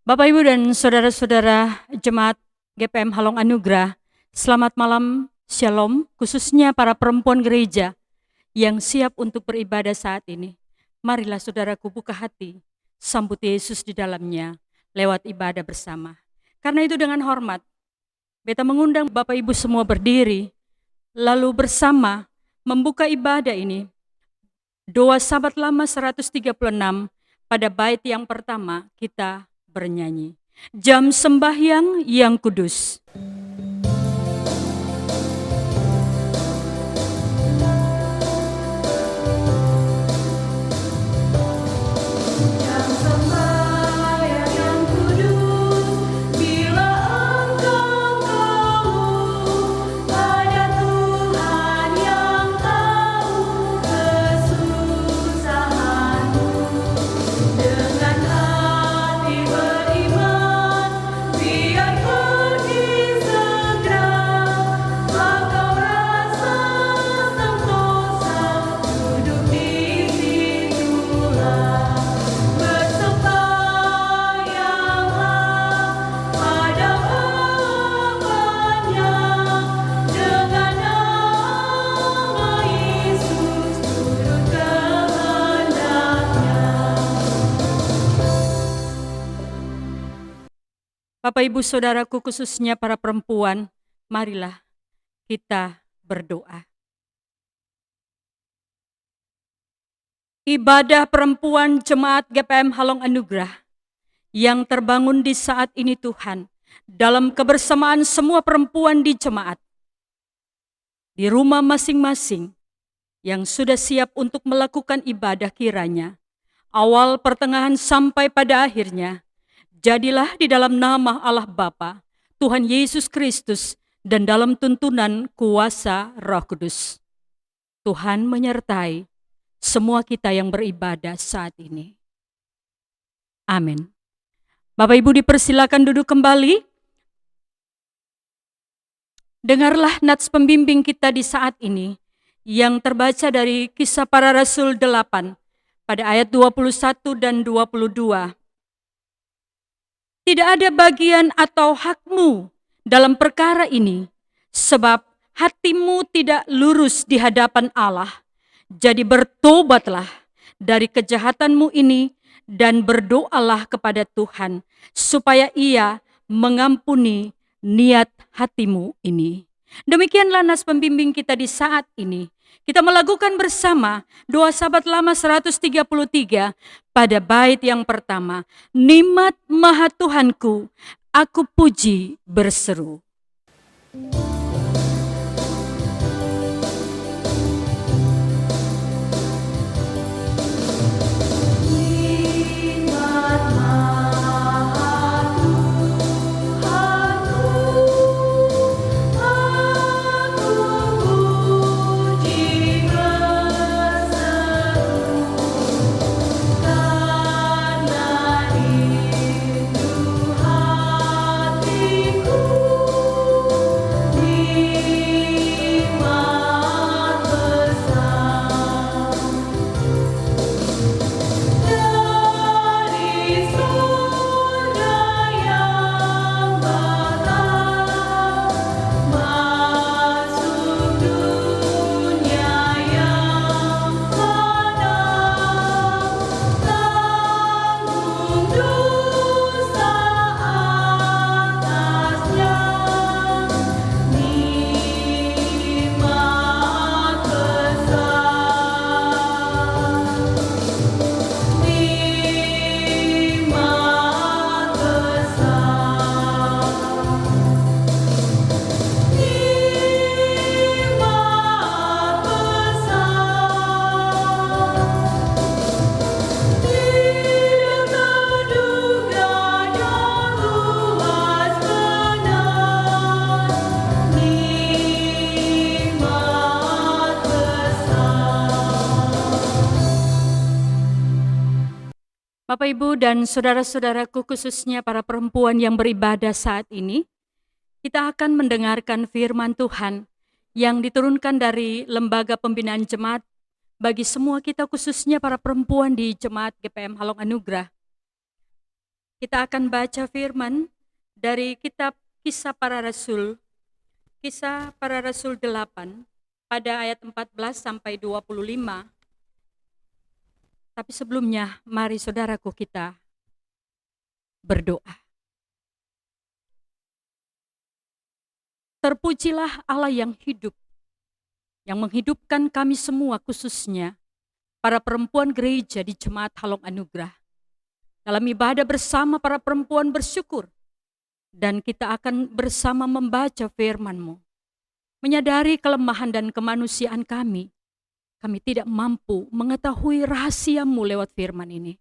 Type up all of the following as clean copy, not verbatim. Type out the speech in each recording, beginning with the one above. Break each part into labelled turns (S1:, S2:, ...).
S1: Bapak, Ibu, dan saudara-saudara jemaat GPM Halong Anugrah, selamat malam, Shalom, khususnya para perempuan gereja yang siap untuk beribadah saat ini. Marilah saudaraku buka hati, sambut Yesus di dalamnya lewat ibadah bersama. Karena itu dengan hormat, beta mengundang Bapak Ibu semua berdiri, lalu bersama membuka ibadah ini. Doa Sahabat Lama 136 pada bait yang pertama kita bernyanyi. Jam sembahyang yang kudus. Bapak, Ibu, saudaraku, khususnya para perempuan, marilah kita berdoa. Ibadah perempuan jemaat GPM Halong Anugrah yang terbangun di saat ini Tuhan, dalam kebersamaan semua perempuan di jemaat, di rumah masing-masing yang sudah siap untuk melakukan ibadah kiranya, awal pertengahan sampai pada akhirnya, jadilah di dalam nama Allah Bapa, Tuhan Yesus Kristus, dan dalam tuntunan kuasa Roh Kudus. Tuhan menyertai semua kita yang beribadah saat ini. Amin. Bapak Ibu dipersilakan duduk kembali. Dengarlah nats pembimbing kita di saat ini yang terbaca dari Kisah Para Rasul 8 pada ayat 21 dan 22. Tidak ada bagian atau hakmu dalam perkara ini, sebab hatimu tidak lurus di hadapan Allah. Jadi bertobatlah dari kejahatanmu ini dan berdoalah kepada Tuhan, supaya Ia mengampuni niat hatimu ini. Demikianlah nas pembimbing kita di saat ini. Kita melakukan bersama doa Sahabat Lama 133 pada bait yang pertama. Nikmat Maha Tuhanku, aku puji berseru. Bapak, Ibu, dan saudara-saudaraku, khususnya para perempuan yang beribadah saat ini, kita akan mendengarkan firman Tuhan yang diturunkan dari Lembaga Pembinaan Jemaat bagi semua kita, khususnya para perempuan di Jemaat GPM Halong Anugrah. Kita akan baca firman dari kitab Kisah Para Rasul, Kisah Para Rasul 8 pada ayat 14 sampai 25. Tapi sebelumnya, mari saudaraku kita berdoa. Terpujilah Allah yang hidup, yang menghidupkan kami semua, khususnya para perempuan gereja di Jemaat Halong Anugerah. Dalam ibadah bersama para perempuan bersyukur, dan kita akan bersama membaca firman-Mu. Menyadari kelemahan dan kemanusiaan kami tidak mampu mengetahui rahasia-Mu lewat firman ini.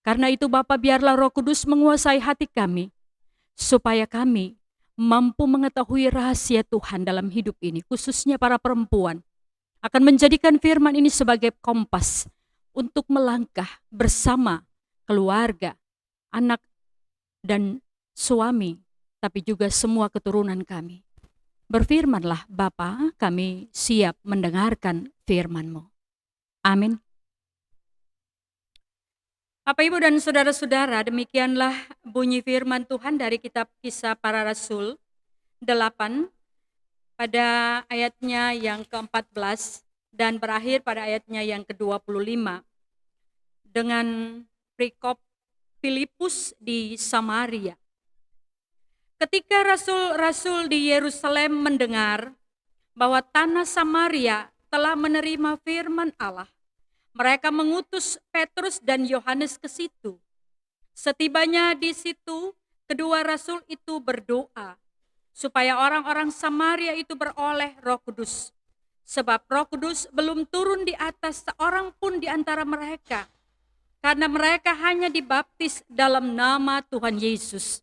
S1: Karena itu Bapa, biarlah Roh Kudus menguasai hati kami, supaya kami mampu mengetahui rahasia Tuhan dalam hidup ini, khususnya para perempuan, akan menjadikan firman ini sebagai kompas untuk melangkah bersama keluarga, anak, dan suami, tapi juga semua keturunan kami. Berfirmanlah Bapa, kami siap mendengarkan firman-Mu. Amin. Bapak, Ibu, dan saudara-saudara, demikianlah bunyi firman Tuhan dari kitab Kisah Para Rasul 8 pada ayatnya yang ke-14 dan berakhir pada ayatnya yang ke-25 dengan perikop Filipus di Samaria. Ketika rasul-rasul di Yerusalem mendengar bahwa tanah Samaria telah menerima firman Allah, mereka mengutus Petrus dan Yohanes ke situ. Setibanya di situ, kedua rasul itu berdoa supaya orang-orang Samaria itu beroleh Roh Kudus. Sebab Roh Kudus belum turun di atas seorang pun di antara mereka, karena mereka hanya dibaptis dalam nama Tuhan Yesus.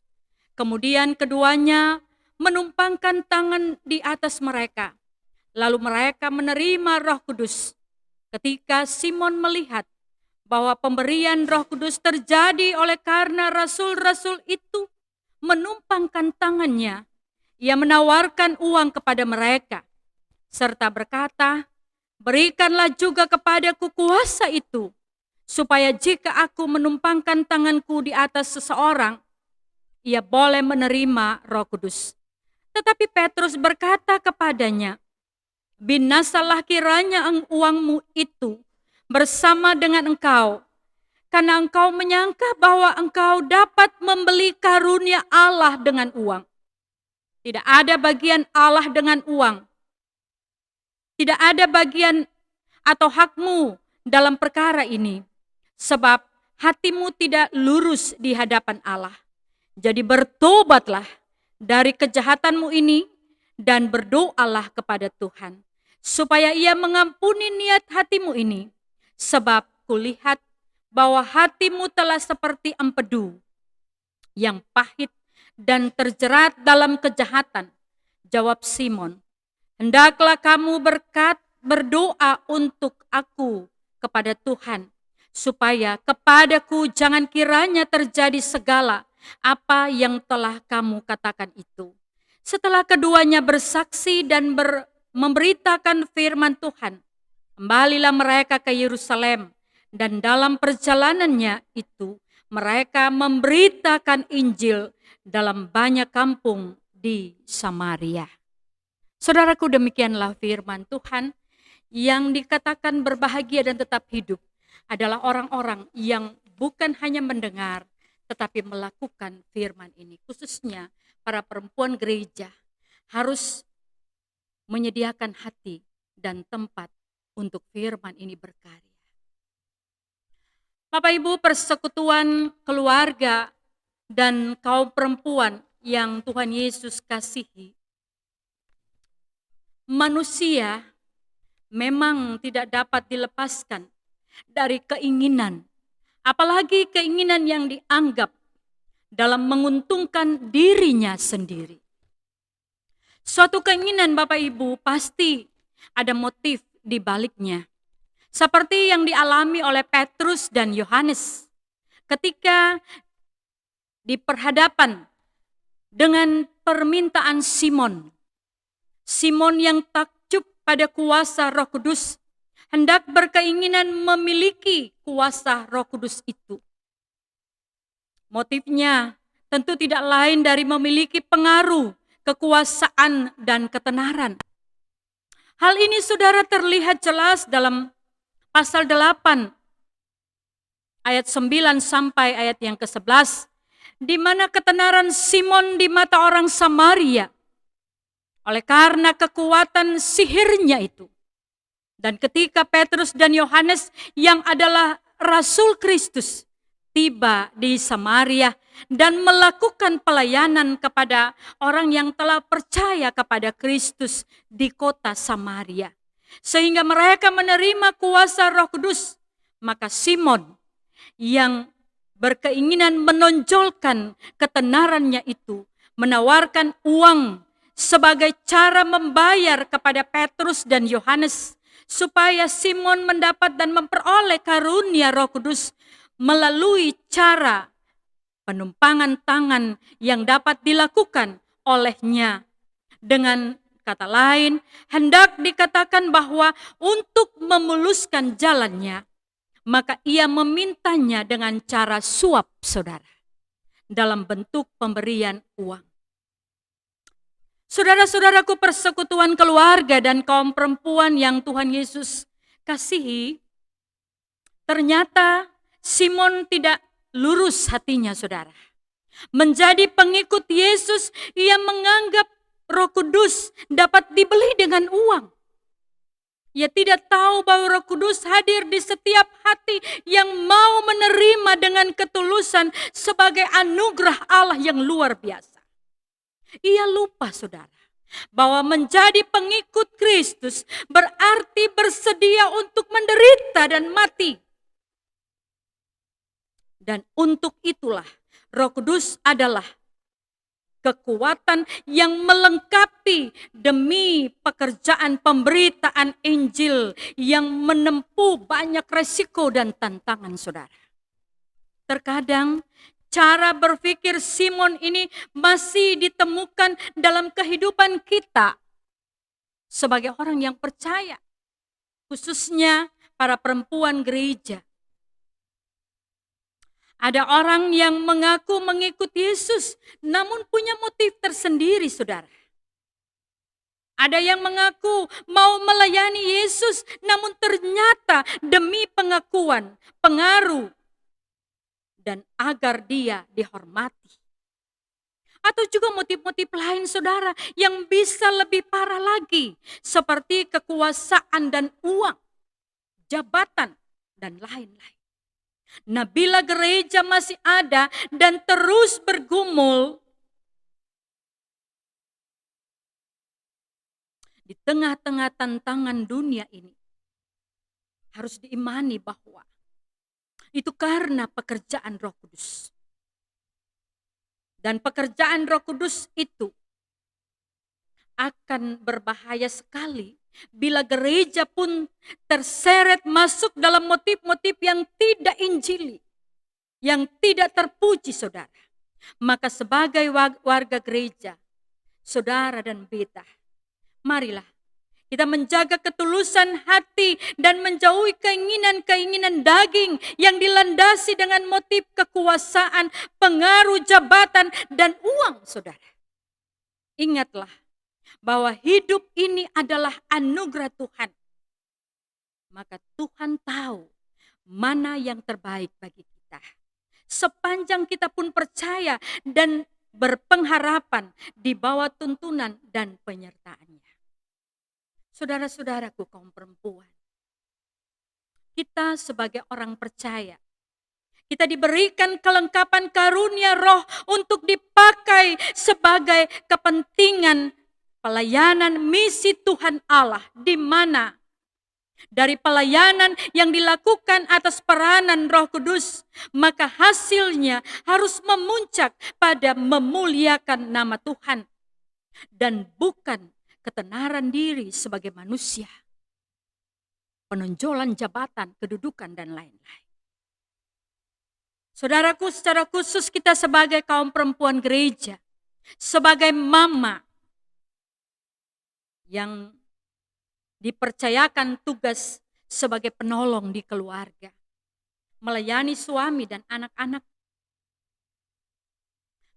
S1: Kemudian keduanya menumpangkan tangan di atas mereka, lalu mereka menerima Roh Kudus. Ketika Simon melihat bahwa pemberian Roh Kudus terjadi oleh karena rasul-rasul itu menumpangkan tangannya, ia menawarkan uang kepada mereka, serta berkata, "Berikanlah juga kepadaku kuasa itu, supaya jika aku menumpangkan tanganku di atas seseorang, ia boleh menerima Roh Kudus." Tetapi Petrus berkata kepadanya, "Binasalah kiranya uangmu itu bersama dengan engkau, karena engkau menyangka bahwa engkau dapat membeli karunia Allah dengan uang. Tidak ada bagian Allah dengan uang. Tidak ada bagian atau hakmu dalam perkara ini, sebab hatimu tidak lurus di hadapan Allah. Jadi bertobatlah dari kejahatanmu ini dan berdoalah kepada Tuhan, supaya ia mengampuni niat hatimu ini, sebab kulihat bahwa hatimu telah seperti empedu yang pahit dan terjerat dalam kejahatan." Jawab Simon, "Hendaklah kamu berdoa untuk aku kepada Tuhan, supaya kepadaku jangan kiranya terjadi segala apa yang telah kamu katakan itu." Setelah keduanya bersaksi dan memberitakan firman Tuhan, kembalilah mereka ke Yerusalem, dan dalam perjalanannya itu mereka memberitakan Injil dalam banyak kampung di Samaria. Saudaraku, demikianlah firman Tuhan. Yang dikatakan berbahagia dan tetap hidup adalah orang-orang yang bukan hanya mendengar, tetapi melakukan firman ini. Khususnya para perempuan gereja harus menyediakan hati dan tempat untuk firman ini berkarya. Bapak Ibu, persekutuan keluarga dan kaum perempuan yang Tuhan Yesus kasihi, manusia memang tidak dapat dilepaskan dari keinginan, apalagi keinginan yang dianggap dalam menguntungkan dirinya sendiri. Suatu keinginan, Bapak Ibu, pasti ada motif di baliknya. Seperti yang dialami oleh Petrus dan Yohanes ketika diperhadapan dengan permintaan Simon. Simon yang takjub pada kuasa Roh Kudus, hendak berkeinginan memiliki kuasa Roh Kudus itu. Motifnya tentu tidak lain dari memiliki pengaruh, kekuasaan, dan ketenaran. Hal ini saudara terlihat jelas dalam pasal 8 ayat 9 sampai ayat yang ke-11, di mana ketenaran Simon di mata orang Samaria oleh karena kekuatan sihirnya itu. Dan ketika Petrus dan Yohanes yang adalah Rasul Kristus tiba di Samaria dan melakukan pelayanan kepada orang yang telah percaya kepada Kristus di kota Samaria, sehingga mereka menerima kuasa Roh Kudus, maka Simon yang berkeinginan menonjolkan ketenarannya itu menawarkan uang sebagai cara membayar kepada Petrus dan Yohanes supaya Simon mendapat dan memperoleh karunia Roh Kudus melalui cara penumpangan tangan yang dapat dilakukan olehnya. Dengan kata lain, hendak dikatakan bahwa untuk memuluskan jalannya, maka ia memintanya dengan cara suap, saudara, dalam bentuk pemberian uang. Saudara-saudaraku, persekutuan keluarga dan kaum perempuan yang Tuhan Yesus kasihi, ternyata Simon tidak lurus hatinya, saudara. Menjadi pengikut Yesus, ia menganggap Roh Kudus dapat dibeli dengan uang. Ia tidak tahu bahwa Roh Kudus hadir di setiap hati yang mau menerima dengan ketulusan sebagai anugerah Allah yang luar biasa. Ia lupa, saudara, bahwa menjadi pengikut Kristus berarti bersedia untuk menderita dan mati. Dan untuk itulah Roh Kudus adalah kekuatan yang melengkapi demi pekerjaan pemberitaan Injil yang menempuh banyak resiko dan tantangan, saudara. Terkadang cara berpikir Simon ini masih ditemukan dalam kehidupan kita sebagai orang yang percaya, khususnya para perempuan gereja. Ada orang yang mengaku mengikuti Yesus, namun punya motif tersendiri, saudara. Ada yang mengaku mau melayani Yesus, namun ternyata demi pengakuan, pengaruh, dan agar dia dihormati. Atau juga motif-motif lain, saudara, yang bisa lebih parah lagi, seperti kekuasaan dan uang, jabatan, dan lain-lain. Nah, bila gereja masih ada dan terus bergumul di tengah-tengah tantangan dunia ini, harus diimani bahwa itu karena pekerjaan Roh Kudus. Dan pekerjaan Roh Kudus itu akan berbahaya sekali bila gereja pun terseret masuk dalam motif-motif yang tidak injili, yang tidak terpuji, saudara. Maka sebagai warga gereja, saudara dan beta, marilah kita menjaga ketulusan hati dan menjauhi keinginan-keinginan daging yang dilandasi dengan motif kekuasaan, pengaruh, jabatan, dan uang, saudara. Ingatlah bahwa hidup ini adalah anugerah Tuhan. Maka Tuhan tahu mana yang terbaik bagi kita. Sepanjang kita pun percaya dan berpengharapan di bawah tuntunan dan penyertaannya. Saudara-saudaraku kaum perempuan, kita sebagai orang percaya, kita diberikan kelengkapan karunia Roh untuk dipakai sebagai kepentingan pelayanan misi Tuhan Allah, di mana dari pelayanan yang dilakukan atas peranan Roh Kudus, maka hasilnya harus memuncak pada memuliakan nama Tuhan dan bukan ketenaran diri sebagai manusia, penonjolan jabatan, kedudukan, dan lain-lain. Saudaraku, secara khusus kita sebagai kaum perempuan gereja, sebagai mama yang dipercayakan tugas sebagai penolong di keluarga, melayani suami dan anak-anak,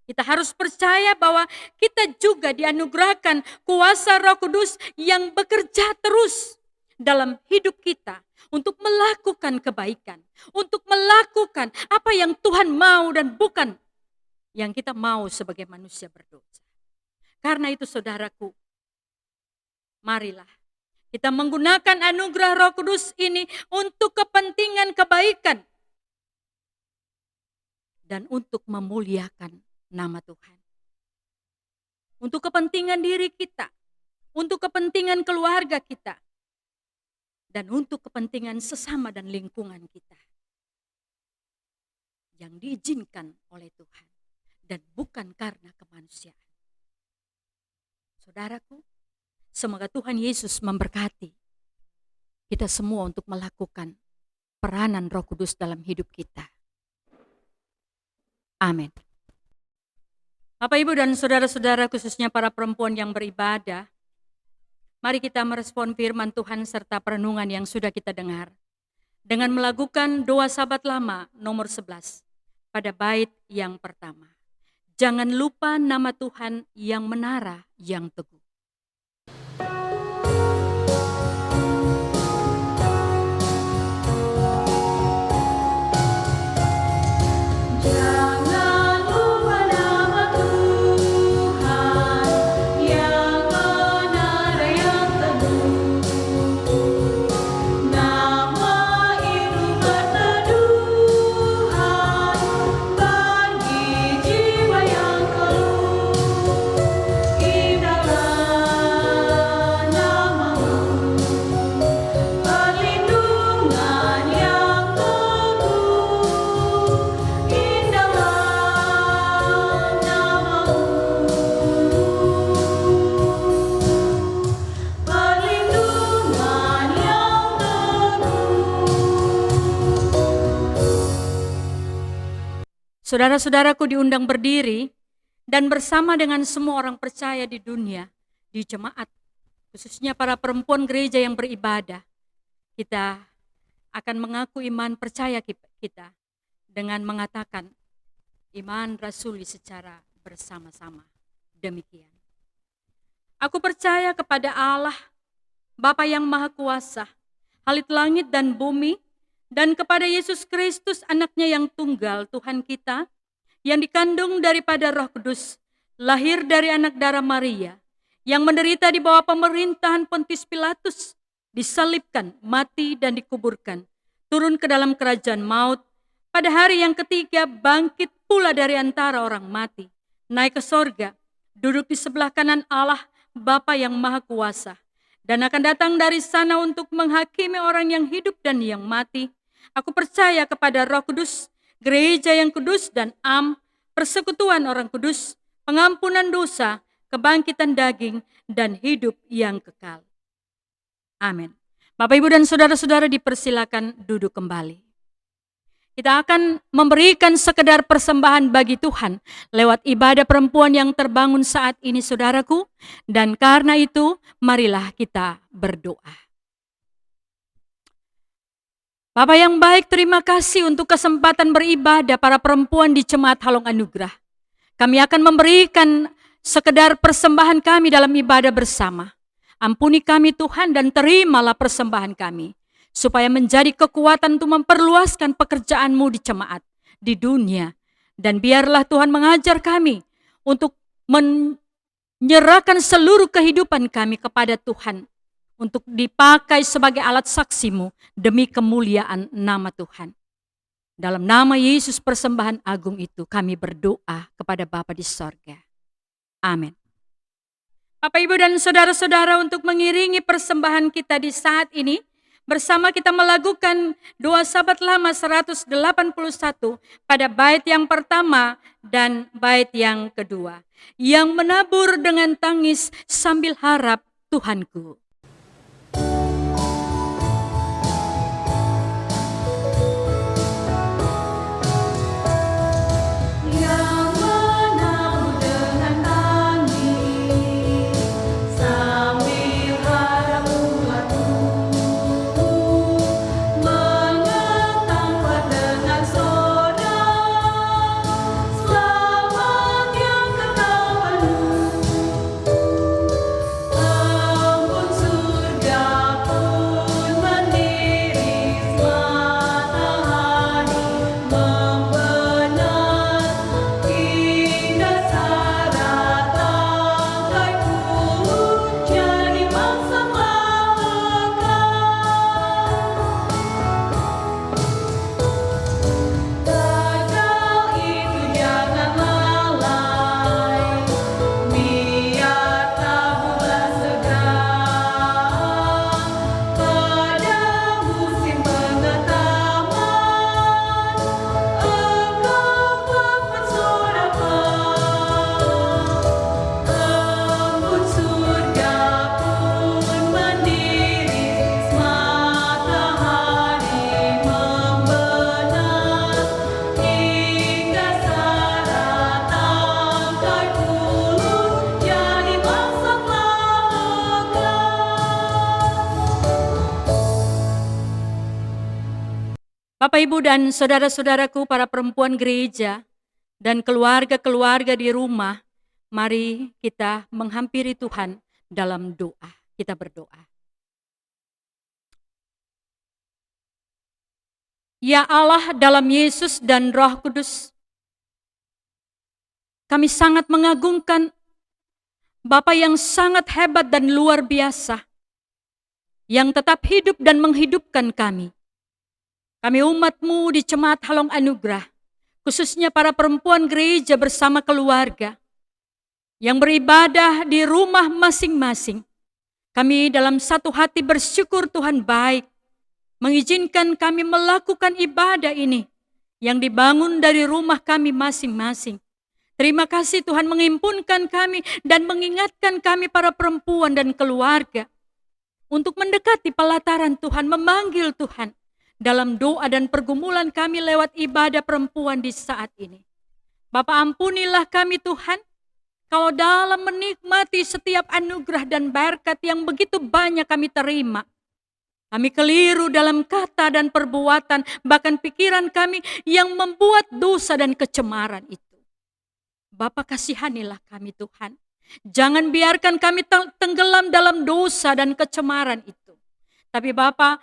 S1: Kita harus percaya bahwa kita juga dianugerahkan kuasa Roh Kudus yang bekerja terus dalam hidup kita untuk melakukan kebaikan, untuk melakukan apa yang Tuhan mau dan bukan yang kita mau sebagai manusia berdosa. Karena itu saudaraku, marilah kita menggunakan anugerah Roh Kudus ini untuk kepentingan kebaikan dan untuk memuliakan nama Tuhan. Untuk kepentingan diri kita, untuk kepentingan keluarga kita, dan untuk kepentingan sesama dan lingkungan kita. Yang diizinkan oleh Tuhan dan bukan karena kemanusiaan. Saudaraku, semoga Tuhan Yesus memberkati kita semua untuk melakukan peranan Roh Kudus dalam hidup kita. Amin. Bapak, Ibu, dan saudara-saudara, khususnya para perempuan yang beribadah, mari kita merespon firman Tuhan serta perenungan yang sudah kita dengar dengan melakukan doa sahabat lama nomor 11 pada bait yang pertama. Jangan lupa nama Tuhan yang menara, yang teguh. Saudara-saudaraku diundang berdiri dan bersama dengan semua orang percaya di dunia, di jemaat, khususnya para perempuan gereja yang beribadah, kita akan mengaku iman percaya kita dengan mengatakan iman rasuli secara bersama-sama. Demikian. Aku percaya kepada Allah, Bapa yang Maha Kuasa, Halik langit dan bumi, dan kepada Yesus Kristus anaknya yang tunggal Tuhan kita, yang dikandung daripada Roh Kudus, lahir dari anak darah Maria, yang menderita di bawah pemerintahan Pontius Pilatus, disalibkan, mati dan dikuburkan, turun ke dalam kerajaan maut, pada hari yang ketiga bangkit pula dari antara orang mati, naik ke sorga, duduk di sebelah kanan Allah Bapa yang Maha Kuasa, dan akan datang dari sana untuk menghakimi orang yang hidup dan yang mati. Aku percaya kepada Roh Kudus, gereja yang kudus dan persekutuan orang kudus, pengampunan dosa, kebangkitan daging, dan hidup yang kekal. Amin. Bapak, Ibu, dan saudara-saudara dipersilakan duduk kembali. Kita akan memberikan sekedar persembahan bagi Tuhan lewat ibadah perempuan yang terbangun saat ini, saudaraku. Dan karena itu, marilah kita berdoa. Bapak yang baik, terima kasih untuk kesempatan beribadah para perempuan di Jemaat Halong Anugerah. Kami akan memberikan sekedar persembahan kami dalam ibadah bersama. Ampuni kami Tuhan dan terimalah persembahan kami, supaya menjadi kekuatan untuk memperluaskan pekerjaan-Mu di jemaat, di dunia. Dan biarlah Tuhan mengajar kami untuk menyerahkan seluruh kehidupan kami kepada Tuhan, untuk dipakai sebagai alat saksi-Mu demi kemuliaan nama Tuhan. Dalam nama Yesus persembahan agung itu kami berdoa kepada Bapa di sorga. Amin. Bapak, Ibu, dan saudara-saudara, untuk mengiringi persembahan kita di saat ini, bersama kita melakukan doa sahabat lama 181 pada bait yang pertama dan bait yang kedua. Yang menabur dengan tangis sambil harap Tuhanku.
S2: Selamat
S1: Bapak, Ibu, dan saudara-saudaraku, para perempuan gereja, dan keluarga-keluarga di rumah, mari kita menghampiri Tuhan dalam doa. Kita berdoa. Ya Allah, dalam Yesus dan Roh Kudus, kami sangat mengagungkan Bapa yang sangat hebat dan luar biasa, yang tetap hidup dan menghidupkan kami. Kami umat-Mu di Jemaat Halong Anugerah, khususnya para perempuan gereja bersama keluarga, yang beribadah di rumah masing-masing. Kami dalam satu hati bersyukur Tuhan baik, mengizinkan kami melakukan ibadah ini, yang dibangun dari rumah kami masing-masing. Terima kasih Tuhan menghimpunkan kami dan mengingatkan kami para perempuan dan keluarga untuk mendekati pelataran Tuhan, memanggil Tuhan dalam doa dan pergumulan kami lewat ibadah perempuan di saat ini. Bapa, ampunilah kami Tuhan, kalau dalam menikmati setiap anugerah dan berkat yang begitu banyak kami terima, kami keliru dalam kata dan perbuatan, bahkan pikiran kami yang membuat dosa dan kecemaran itu. Bapa, kasihanilah kami Tuhan. Jangan biarkan kami tenggelam dalam dosa dan kecemaran itu. Tapi Bapa,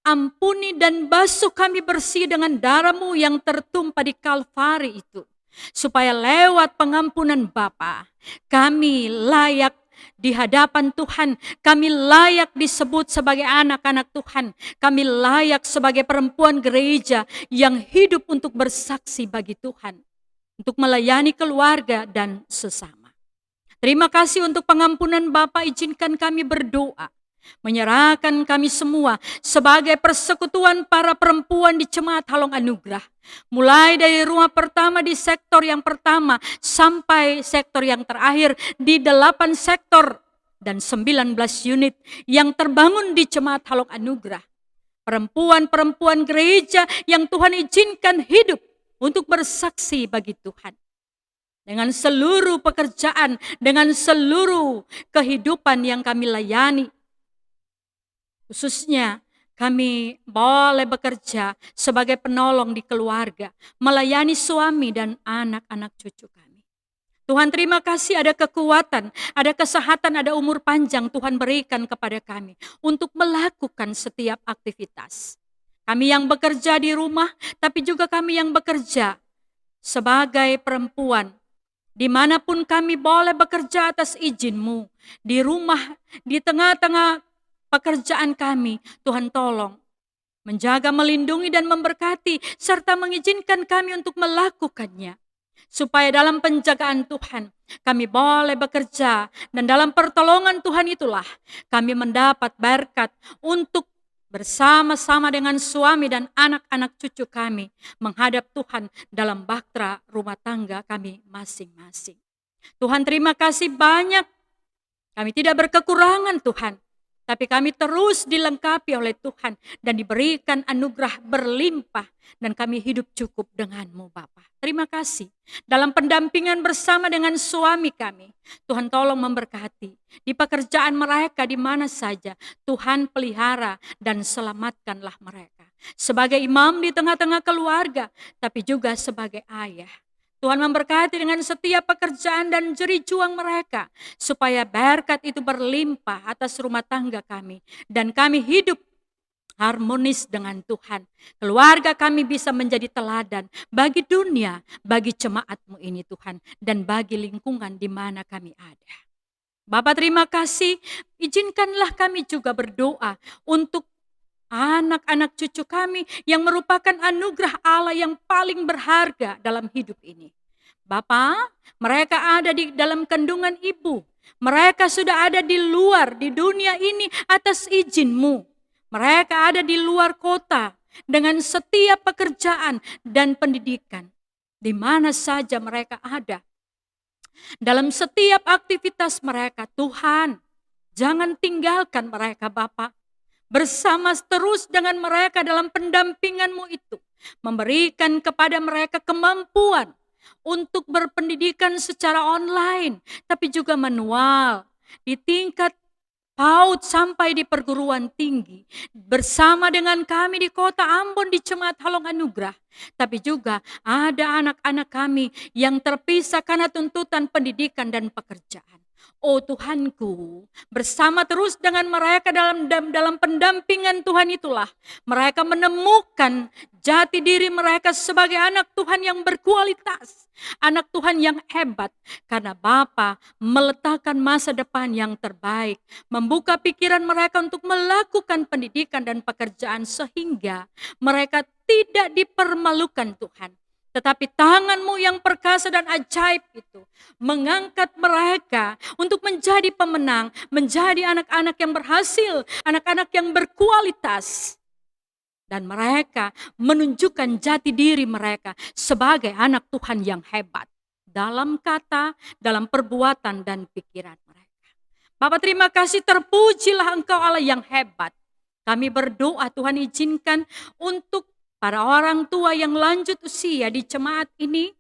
S1: ampuni dan basuh kami bersih dengan darah-Mu yang tertumpah di Kalvari itu. Supaya lewat pengampunan Bapa, kami layak di hadapan Tuhan. Kami layak disebut sebagai anak-anak Tuhan. Kami layak sebagai perempuan gereja yang hidup untuk bersaksi bagi Tuhan, untuk melayani keluarga dan sesama. Terima kasih untuk pengampunan Bapa. Izinkan kami berdoa, menyerahkan kami semua sebagai persekutuan para perempuan di Jemaat Halong Anugerah. Mulai dari rumah pertama di sektor yang pertama sampai sektor yang terakhir di 8 sektor dan 19 unit yang terbangun di Jemaat Halong Anugerah. Perempuan-perempuan gereja yang Tuhan izinkan hidup untuk bersaksi bagi Tuhan. Dengan seluruh pekerjaan, dengan seluruh kehidupan yang kami layani. Khususnya kami boleh bekerja sebagai penolong di keluarga, melayani suami dan anak-anak cucu kami. Tuhan, terima kasih ada kekuatan, ada kesehatan, ada umur panjang Tuhan berikan kepada kami untuk melakukan setiap aktivitas. Kami yang bekerja di rumah, tapi juga kami yang bekerja sebagai perempuan. Dimanapun kami boleh bekerja atas izin-Mu. Di rumah, di tengah-tengah pekerjaan kami, Tuhan tolong menjaga, melindungi dan memberkati, serta mengizinkan kami untuk melakukannya. Supaya dalam penjagaan Tuhan, kami boleh bekerja, dan dalam pertolongan Tuhan itulah kami mendapat berkat untuk bersama-sama dengan suami dan anak-anak cucu kami menghadap Tuhan dalam bahtera rumah tangga kami masing-masing. Tuhan, terima kasih banyak. Kami tidak berkekurangan Tuhan, tapi kami terus dilengkapi oleh Tuhan dan diberikan anugerah berlimpah, dan kami hidup cukup dengan-Mu Bapa. Terima kasih. Dalam pendampingan bersama dengan suami kami, Tuhan tolong memberkati di pekerjaan mereka di mana saja. Tuhan pelihara dan selamatkanlah mereka. Sebagai imam di tengah-tengah keluarga, tapi juga sebagai ayah. Tuhan memberkati dengan setiap pekerjaan dan jerih juang mereka, supaya berkat itu berlimpah atas rumah tangga kami, dan kami hidup harmonis dengan Tuhan. Keluarga kami bisa menjadi teladan bagi dunia, bagi jemaat-Mu ini Tuhan, dan bagi lingkungan di mana kami ada. Bapa, terima kasih. Izinkanlah kami juga berdoa untuk anak-anak cucu kami yang merupakan anugerah Allah yang paling berharga dalam hidup ini. Bapa, mereka ada di dalam kandungan ibu. Mereka sudah ada di luar, di dunia ini atas izin-Mu. Mereka ada di luar kota dengan setiap pekerjaan dan pendidikan. Di mana saja mereka ada. Dalam setiap aktivitas mereka, Tuhan, jangan tinggalkan mereka Bapa. Bersama terus dengan mereka dalam pendampingan-Mu itu. Memberikan kepada mereka kemampuan untuk berpendidikan secara online, tapi juga manual. Di tingkat PAUD sampai di perguruan tinggi. Bersama dengan kami di kota Ambon di Jemaat Halong Anugrah. Tapi juga ada anak-anak kami yang terpisah karena tuntutan pendidikan dan pekerjaan. Oh Tuhanku, bersama terus dengan mereka dalam pendampingan Tuhan itulah mereka menemukan jati diri mereka sebagai anak Tuhan yang berkualitas, anak Tuhan yang hebat, karena Bapa meletakkan masa depan yang terbaik, membuka pikiran mereka untuk melakukan pendidikan dan pekerjaan sehingga mereka tidak dipermalukan Tuhan. Tetapi tangan-Mu yang perkasa dan ajaib itu mengangkat mereka untuk menjadi pemenang, menjadi anak-anak yang berhasil, anak-anak yang berkualitas. Dan mereka menunjukkan jati diri mereka sebagai anak Tuhan yang hebat. Dalam kata, dalam perbuatan dan pikiran mereka. Bapak terima kasih, terpujilah Engkau Allah yang hebat. Kami berdoa Tuhan izinkan untuk para orang tua yang lanjut usia di jemaat ini,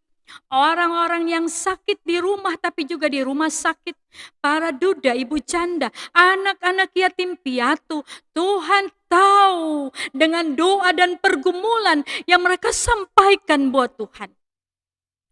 S1: orang-orang yang sakit di rumah tapi juga di rumah sakit, para duda, ibu janda, anak-anak yatim piatu, Tuhan tahu dengan doa dan pergumulan yang mereka sampaikan buat Tuhan.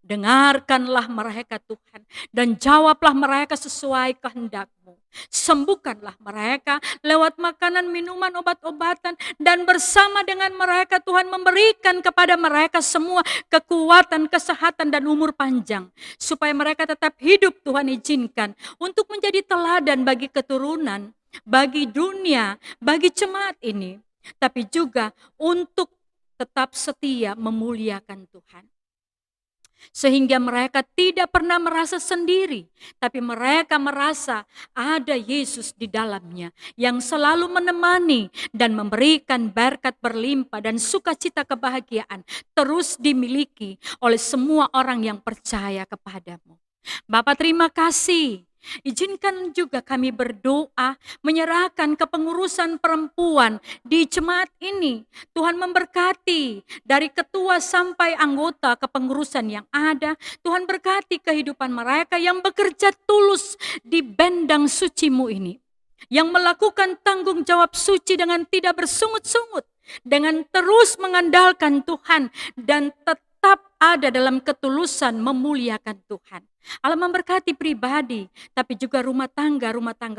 S1: Dengarkanlah mereka Tuhan dan jawablah mereka sesuai kehendak-Mu. Sembuhkanlah mereka lewat makanan, minuman, obat-obatan, dan bersama dengan mereka Tuhan memberikan kepada mereka semua kekuatan, kesehatan, dan umur panjang. Supaya mereka tetap hidup Tuhan izinkan untuk menjadi teladan bagi keturunan, bagi dunia, bagi jemaat ini. Tapi juga untuk tetap setia memuliakan Tuhan. Sehingga mereka tidak pernah merasa sendiri, tapi mereka merasa ada Yesus di dalamnya yang selalu menemani dan memberikan berkat berlimpah dan sukacita kebahagiaan terus dimiliki oleh semua orang yang percaya kepadamu. Bapa terima kasih. Izinkan juga kami berdoa menyerahkan kepengurusan perempuan di jemaat ini. Tuhan memberkati dari ketua sampai anggota kepengurusan yang ada. Tuhan berkati kehidupan mereka yang bekerja tulus di bendang suci-Mu ini. Yang melakukan tanggung jawab suci dengan tidak bersungut-sungut. Dengan terus mengandalkan Tuhan dan tetap ada dalam ketulusan memuliakan Tuhan. Allah memberkati pribadi, tapi juga rumah tangga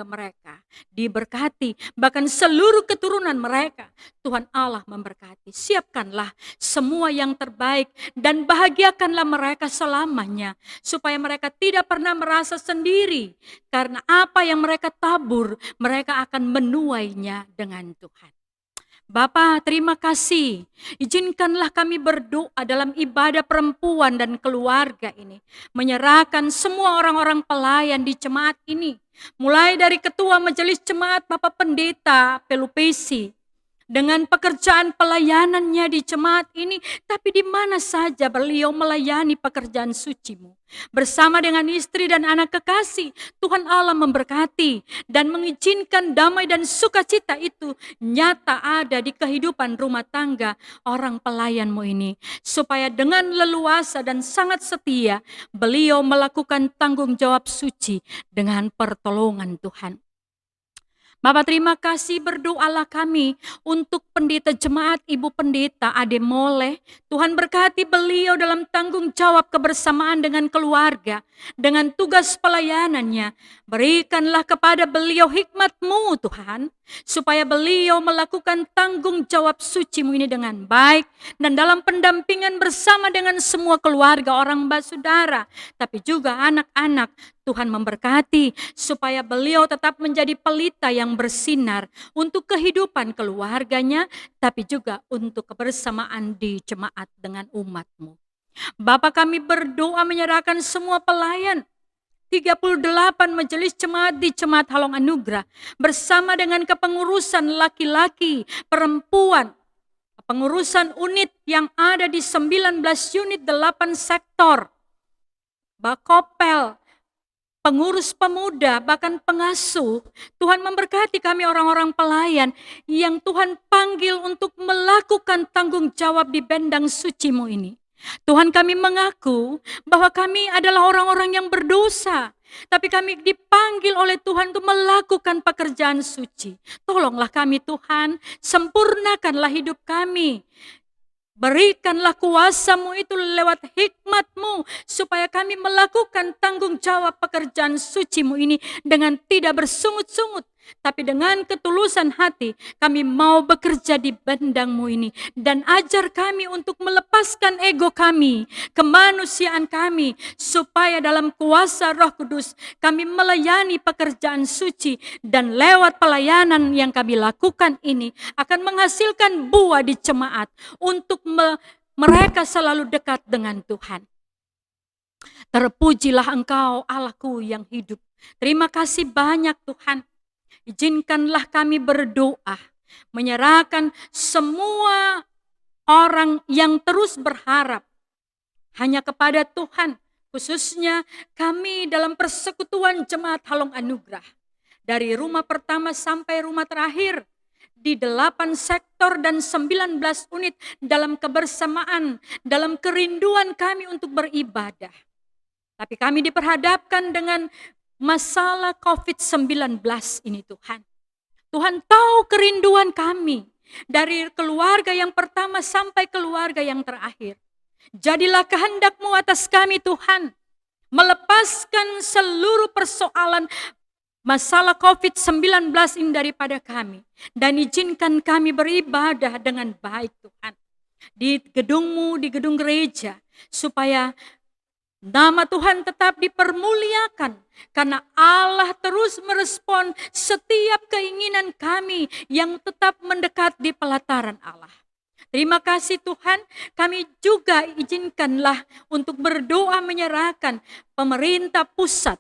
S1: mereka diberkati, bahkan seluruh keturunan mereka. Tuhan Allah memberkati. Siapkanlah semua yang terbaik dan bahagiakanlah mereka selamanya, supaya mereka tidak pernah merasa sendiri, karena apa yang mereka tabur, mereka akan menuainya dengan Tuhan. Bapa, terima kasih. Izinkanlah kami berdoa dalam ibadah perempuan dan keluarga ini. Menyerahkan semua orang-orang pelayan di jemaat ini. Mulai dari ketua majelis jemaat Bapak Pendeta Pelupesi. Dengan pekerjaan pelayanannya di jemaat ini, tapi di mana saja beliau melayani pekerjaan suci-Mu. Bersama dengan istri dan anak kekasih, Tuhan Allah memberkati dan mengizinkan damai dan sukacita itu nyata ada di kehidupan rumah tangga orang pelayan-Mu ini. Supaya dengan leluasa dan sangat setia, beliau melakukan tanggung jawab suci dengan pertolongan Tuhan. Bapak terima kasih, berdoalah kami untuk pendeta jemaat Ibu Pendeta Ade Moleh. Tuhan berkati beliau dalam tanggung jawab kebersamaan dengan keluarga, dengan tugas pelayanannya. Berikanlah kepada beliau hikmat-Mu Tuhan, supaya beliau melakukan tanggung jawab suci-Mu ini dengan baik, dan dalam pendampingan bersama dengan semua keluarga orang basudara, tapi juga anak-anak. Tuhan memberkati supaya beliau tetap menjadi pelita yang bersinar untuk kehidupan keluarganya, tapi juga untuk kebersamaan di jemaat dengan umat-Mu. Bapa, kami berdoa menyerahkan semua pelayan 38 majelis jemaat di Jemaat Halong Anugrah bersama dengan kepengurusan laki-laki, perempuan, pengurusan unit yang ada di 19 unit 8 sektor, Bakopel, pengurus pemuda, bahkan pengasuh. Tuhan memberkati kami orang-orang pelayan yang Tuhan panggil untuk melakukan tanggung jawab di bendang suci-Mu ini. Tuhan, kami mengaku bahwa kami adalah orang-orang yang berdosa. Tapi kami dipanggil oleh Tuhan untuk melakukan pekerjaan suci. Tolonglah kami Tuhan, sempurnakanlah hidup kami. Berikanlah kuasa-Mu itu lewat hikmat-Mu, supaya kami melakukan tanggung jawab pekerjaan suci-Mu ini dengan tidak bersungut-sungut, tapi dengan ketulusan hati. Kami mau bekerja di bendang-Mu ini, dan ajar kami untuk melepaskan ego kami, kemanusiaan kami, supaya dalam kuasa Roh Kudus kami melayani pekerjaan suci, dan lewat pelayanan yang kami lakukan ini akan menghasilkan buah di jemaat untuk mereka selalu dekat dengan Tuhan. Terpujilah Engkau Allahku yang hidup. Terima kasih banyak Tuhan. Izinkanlah kami berdoa, menyerahkan semua orang yang terus berharap hanya kepada Tuhan, khususnya kami dalam persekutuan Jemaat Halong Anugerah. Dari rumah pertama sampai rumah terakhir, di 8 sektor dan 19 unit dalam kebersamaan, dalam kerinduan kami untuk beribadah. Tapi kami diperhadapkan dengan masalah COVID-19 ini Tuhan. Tuhan tahu kerinduan kami dari keluarga yang pertama sampai keluarga yang terakhir. Jadilah kehendak-Mu atas kami Tuhan, melepaskan seluruh persoalan masalah COVID-19 ini daripada kami. Dan izinkan kami beribadah dengan baik Tuhan. Di gedung-Mu, di gedung gereja. Supaya nama Tuhan tetap dipermuliakan. Karena Allah terus merespon setiap keinginan kami yang tetap mendekat di pelataran Allah. Terima kasih Tuhan, kami juga izinkanlah untuk berdoa menyerahkan pemerintah pusat,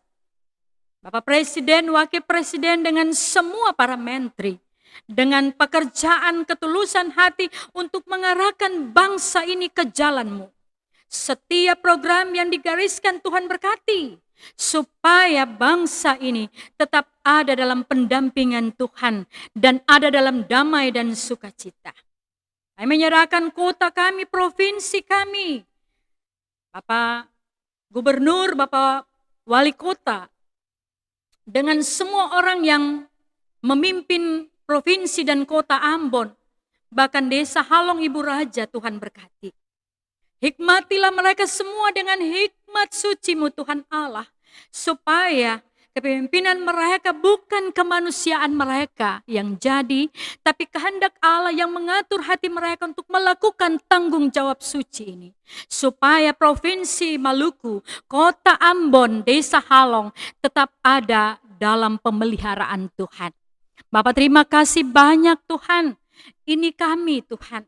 S1: Bapak Presiden, Wakil Presiden dengan semua para menteri, dengan pekerjaan ketulusan hati untuk mengarahkan bangsa ini ke jalan-Mu. Setiap program yang digariskan Tuhan berkati, supaya bangsa ini tetap ada dalam pendampingan Tuhan dan ada dalam damai dan sukacita. Kami menyerahkan kota kami, provinsi kami, Bapak Gubernur, Bapak Wali Kota, dengan semua orang yang memimpin provinsi dan kota Ambon, bahkan desa Halong Ibu Raja, Tuhan berkati. Hikmatilah mereka semua dengan hikmat suci-Mu Tuhan Allah, supaya kepemimpinan mereka bukan kemanusiaan mereka yang jadi, tapi kehendak Allah yang mengatur hati mereka untuk melakukan tanggung jawab suci ini. Supaya provinsi Maluku, kota Ambon, desa Halong tetap ada dalam pemeliharaan Tuhan. Bapak terima kasih banyak Tuhan. Ini kami Tuhan,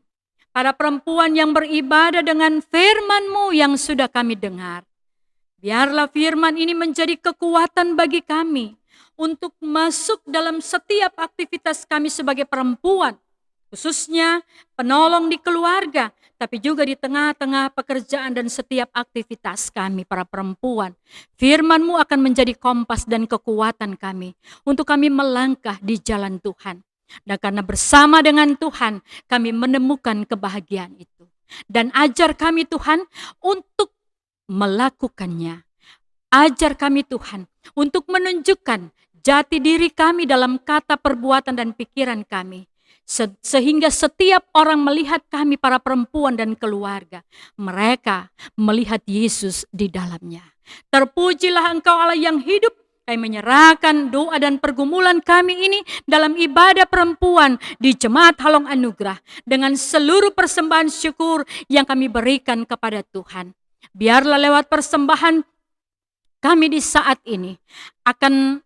S1: para perempuan yang beribadah dengan firman-Mu yang sudah kami dengar. Biarlah firman ini menjadi kekuatan bagi kami untuk masuk dalam setiap aktivitas kami sebagai perempuan, khususnya penolong di keluarga, tapi juga di tengah-tengah pekerjaan dan setiap aktivitas kami para perempuan. Firman-Mu akan menjadi kompas dan kekuatan kami untuk kami melangkah di jalan Tuhan. Dan karena bersama dengan Tuhan, kami menemukan kebahagiaan itu. Dan ajar kami Tuhan untuk melakukannya. Ajar kami Tuhan untuk menunjukkan jati diri kami dalam kata, perbuatan, dan pikiran kami. Sehingga setiap orang melihat kami para perempuan dan keluarga, mereka melihat Yesus di dalamnya. Terpujilah Engkau Allah yang hidup. Kami menyerahkan doa dan pergumulan kami ini dalam ibadah perempuan di Jemaat Halong Anugerah dengan seluruh persembahan syukur yang kami berikan kepada Tuhan. Biarlah lewat persembahan kami di saat ini akan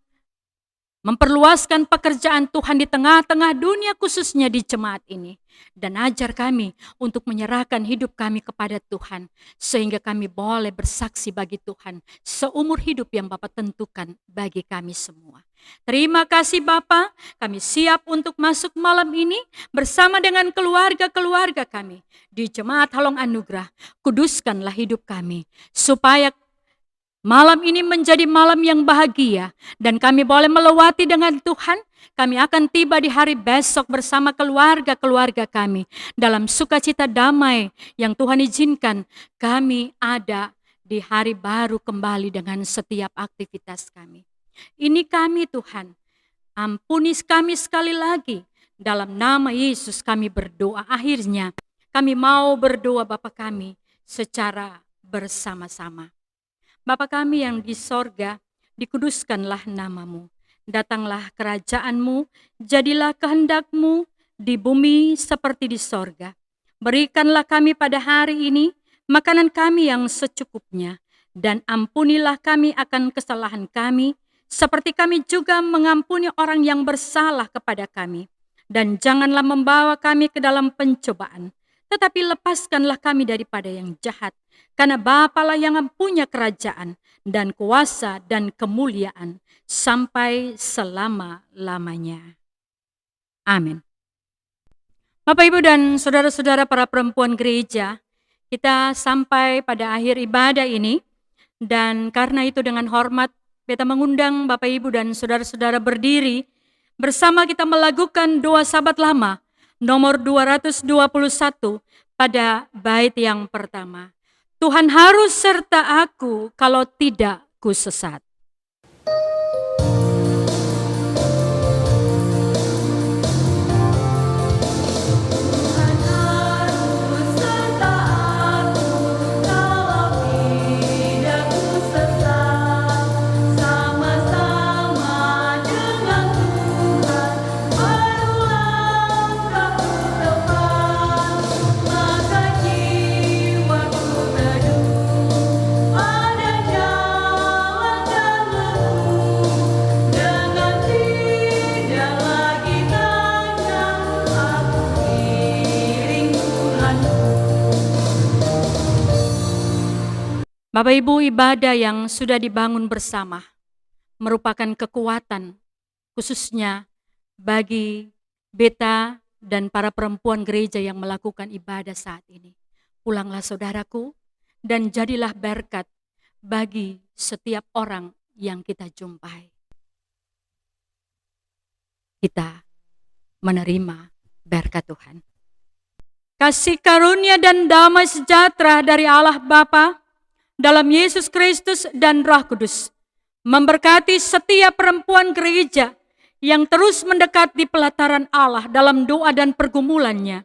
S1: memperluaskan pekerjaan Tuhan di tengah-tengah dunia, khususnya di jemaat ini. Dan ajar kami untuk menyerahkan hidup kami kepada Tuhan, sehingga kami boleh bersaksi bagi Tuhan seumur hidup yang Bapa tentukan bagi kami semua. Terima kasih Bapa, kami siap untuk masuk malam ini bersama dengan keluarga-keluarga kami di Jemaat Halong Anugerah. Kuduskanlah hidup kami, supaya malam ini menjadi malam yang bahagia dan kami boleh melewati dengan Tuhan. Kami akan tiba di hari besok bersama keluarga-keluarga kami dalam sukacita damai yang Tuhan izinkan kami ada di hari baru kembali dengan setiap aktivitas kami. Ini kami Tuhan, ampuni kami sekali lagi. Dalam nama Yesus kami berdoa. Akhirnya kami mau berdoa Bapa kami secara bersama-sama. Bapa kami yang di sorga, dikuduskanlah namamu. Datanglah kerajaanmu, jadilah kehendakmu di bumi seperti di sorga. Berikanlah kami pada hari ini makanan kami yang secukupnya, dan ampunilah kami akan kesalahan kami, seperti kami juga mengampuni orang yang bersalah kepada kami. Dan janganlah membawa kami ke dalam pencobaan, tetapi lepaskanlah kami daripada yang jahat. Karena Bapalah yang mempunyai kerajaan dan kuasa dan kemuliaan sampai selama-lamanya. Amin. Bapak, Ibu, dan saudara-saudara para perempuan gereja, kita sampai pada akhir ibadah ini, dan karena itu dengan hormat kita mengundang Bapak, Ibu, dan saudara-saudara berdiri bersama kita melakukan doa sahabat lama nomor 221 pada bait yang pertama. Tuhan harus serta aku, kalau tidak ku sesat. Bapak Ibu, ibadah yang sudah dibangun bersama merupakan kekuatan khususnya bagi beta dan para perempuan gereja yang melakukan ibadah saat ini. Pulanglah saudaraku dan jadilah berkat bagi setiap orang yang kita jumpai. Kita menerima berkat Tuhan. Kasih karunia dan damai sejahtera dari Allah Bapa, dalam Yesus Kristus dan Roh Kudus, memberkati setiap perempuan gereja yang terus mendekat di pelataran Allah dalam doa dan pergumulannya.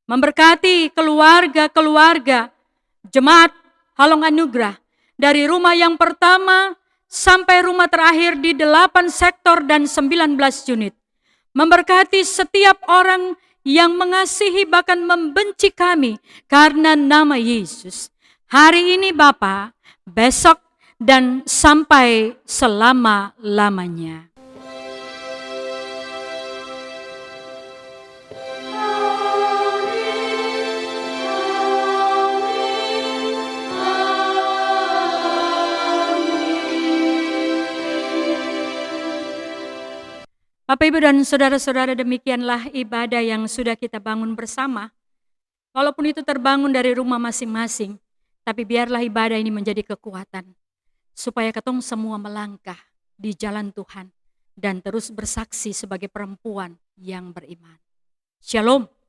S1: Memberkati keluarga-keluarga jemaat Halong Anugerah dari rumah yang pertama sampai rumah terakhir di 8 sektor dan 19 unit. Memberkati setiap orang yang mengasihi bahkan membenci kami karena nama Yesus. Hari ini Bapa, besok dan sampai selama-lamanya. Bapak, Ibu, dan saudara-saudara, demikianlah ibadah yang sudah kita bangun bersama. Walaupun itu terbangun dari rumah masing-masing, tapi biarlah ibadah ini menjadi kekuatan, supaya ketong semua melangkah di jalan Tuhan dan terus bersaksi sebagai perempuan yang beriman. Shalom.